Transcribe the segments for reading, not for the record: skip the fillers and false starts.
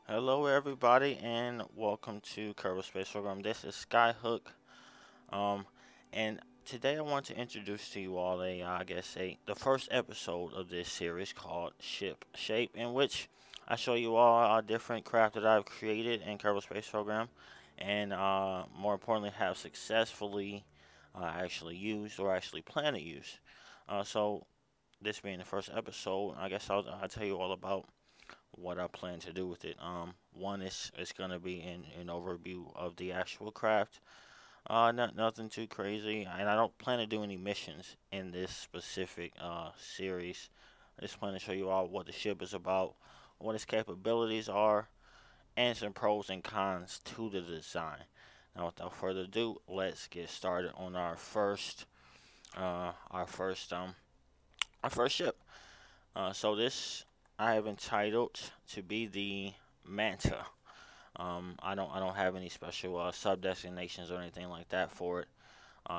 Hello, everybody, and welcome to Kerbal Space Program. This is SkyHook, um, and today I want to introduce to you all the first episode of this series called Ship Shape, in which I show you all different craft that I've created in Kerbal Space Program, and more importantly, have successfully actually used or actually plan to use. So this being the first episode, I guess I'll tell you all about what I plan to do with it. One is gonna be an overview of the actual craft. Nothing too crazy, and I don't plan to do any missions in this specific series. I just plan to show you all what the ship is about, what its capabilities are, and some pros and cons to the design. Now, without further ado, let's get started on uh, our first, um, our first ship. So this I have entitled to be the Manta. I don't have any special sub designations or anything like that for it.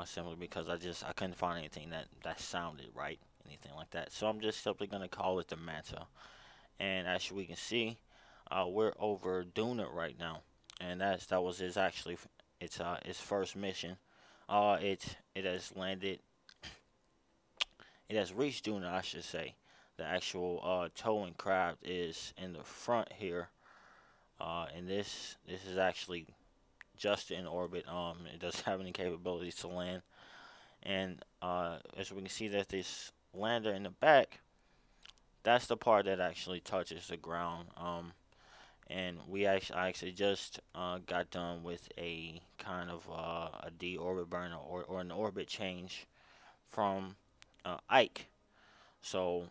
Simply because I couldn't find anything that sounded right, anything like that. So I'm just simply gonna call it the Manta. And as we can see, we're over Duna right now, and that was his actually its first mission. It has landed. It has reached Duna, I should say. The actual towing craft is in the front here, and this is actually just in orbit. It doesn't have any capabilities to land, and as we can see that this lander in the back, that's the part that actually touches the ground. And I actually just got done with a kind of a deorbit burn or an orbit change from Ike. So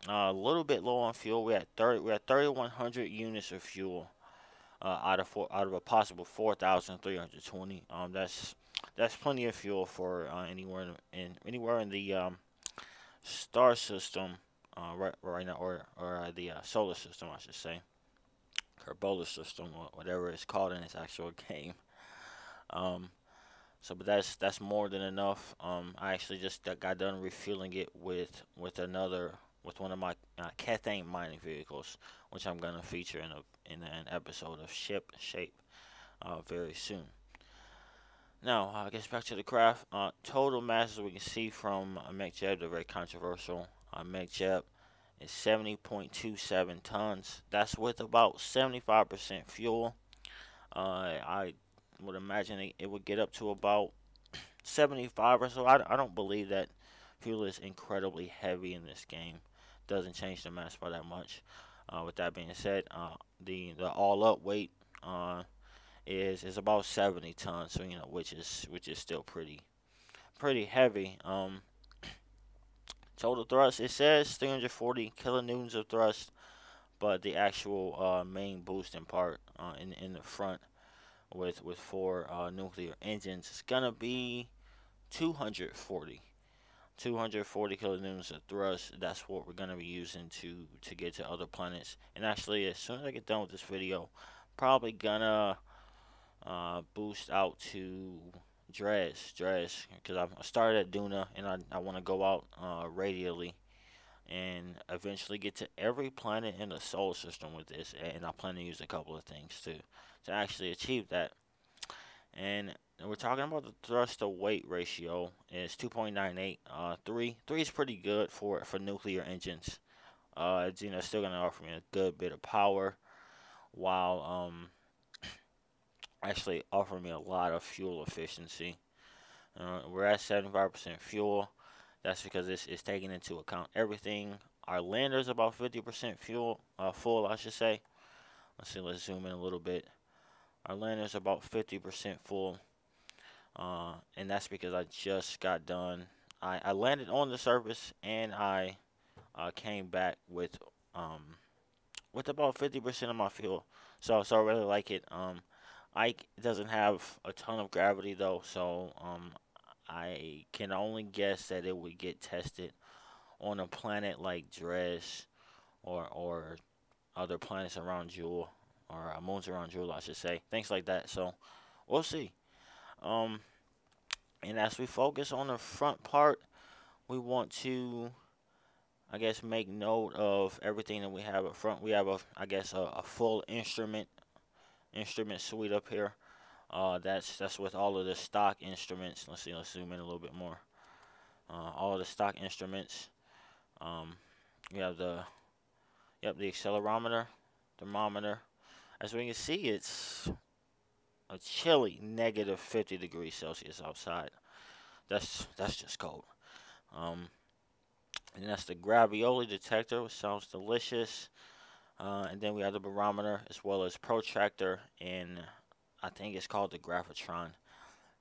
a little bit low on fuel. We're at 3,100 units of fuel out of a possible 4,320. That's plenty of fuel for anywhere in the star system right now, or the solar system, I should say, or solar system, or whatever it's called in its actual game. Um, but that's more than enough. I actually just got done refueling it with one of my Cathane mining vehicles, which I'm gonna feature in an episode of Ship Shape very soon. Now, I guess back to the craft. Total mass, as we can see from MechJeb, the very controversial MechJeb, is 70.27 tons. That's with about 75% fuel. I would imagine it would get up to about 75 or so. I don't believe that fuel is incredibly heavy in this game. Doesn't change the mass by that much. With that being said, the all up weight is about 70 tons. So which is still pretty heavy. Total thrust, it says 340 kilonewtons of thrust, but the actual main boosting part in the front with four nuclear engines is gonna be 240 240 kilonewtons of thrust. That's what we're gonna be using to get to other planets. And actually, as soon as I get done with this video, probably gonna boost out to Dres, because I started at Duna and I want to go out radially and eventually get to every planet in the solar system with this. And I plan to use a couple of things to actually achieve that. And we're talking about the thrust to weight ratio is 2.98. Three is pretty good for nuclear engines. It's still gonna offer me a good bit of power while actually offering me a lot of fuel efficiency. We're at 75% fuel. That's because this is taking into account everything. Our lander's about 50% full, I should say. Let's see, let's zoom in a little bit. Our lander's about 50% full, and that's because I just got done. I landed on the surface and I came back with about 50% of my fuel. So I really like it. Ike doesn't have a ton of gravity though, so I can only guess that it would get tested on a planet like Dres or other planets around Jewel or moons around Jewel, I should say. Things like that. So we'll see. Um, and as we focus on the front part, we want to I guess make note of everything that we have up front. We have I guess a full instrument suite up here. That's with all of the stock instruments. Let's see. Let's zoom in a little bit more. All of the stock instruments. Um, we have the accelerometer, thermometer. As we can see, it's a chilly -50 degrees Celsius outside. That's just cold. Um, and that's the gravioli detector, which sounds delicious. And then we have the barometer as well as protractor, and I think it's called the graphitron.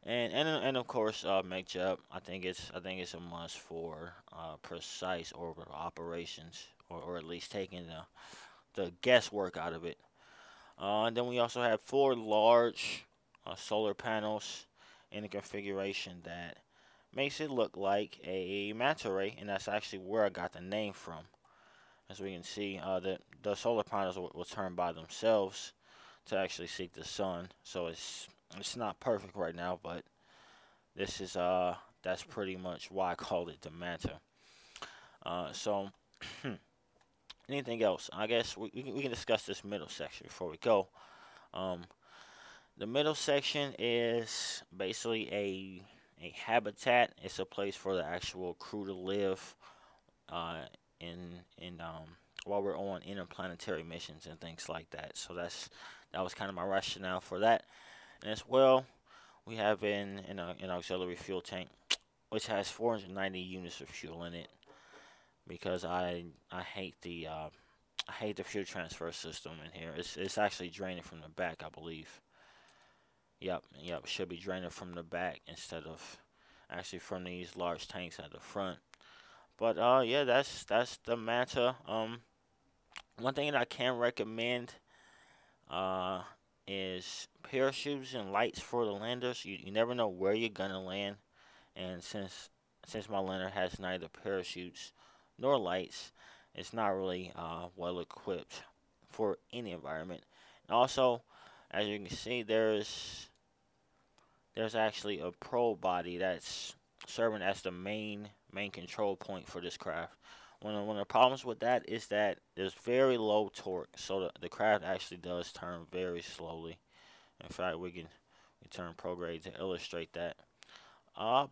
And of course, MakeJump. I think it's a must for precise orbital operations, or at least taking the guesswork out of it. And then we also have four large solar panels in a configuration that makes it look like a manta ray, and that's actually where I got the name from. As we can see, the solar panels will turn by themselves to actually seek the sun. So it's not perfect right now, but this is that's pretty much why I called it the Manta. So anything else? I guess we can discuss this middle section before we go. Um, the middle section is basically a habitat. It's a place for the actual crew to live uh, in while we're on interplanetary missions and things like that. So that was kind of my rationale for that. And as well, we have an auxiliary fuel tank, which has 490 units of fuel in it, because I hate the fuel transfer system in here. It's actually draining from the back, I believe. Yep, it should be draining from the back instead of actually from these large tanks at the front. But yeah, that's the Manta. One thing that I can recommend uh is parachutes and lights for the landers. You never know where you're gonna land, and since my lander has neither parachutes nor lights, it's not really well equipped for any environment. And also, as you can see, there's actually a probe body that's serving as the main control point for this craft. One of the problems with that is that there's very low torque, so the craft actually does turn very slowly. In fact, we turn prograde to illustrate that.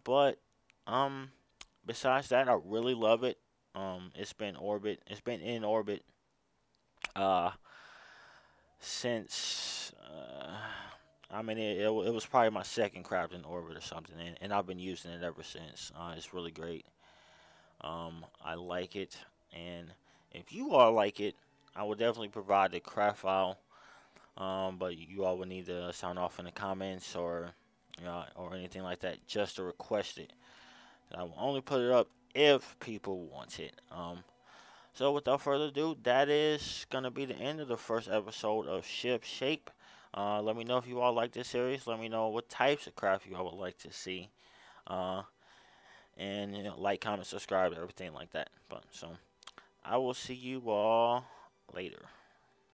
But um, besides that, I really love it. It's been in orbit uh since I mean it was probably my second craft in orbit or something, and I've been using it ever since. It's really great. I like it, and if you all like it, I will definitely provide the craft file. But you all would need to sound off in the comments or anything like that just to request it. I will only put it up if people want it. So without further ado, that is gonna be the end of the first episode of Ship Shape. Let me know if you all like this series. Let me know what types of craft you all would like to see. Uh, and like, comment, subscribe, everything like that. But so I will see you all later.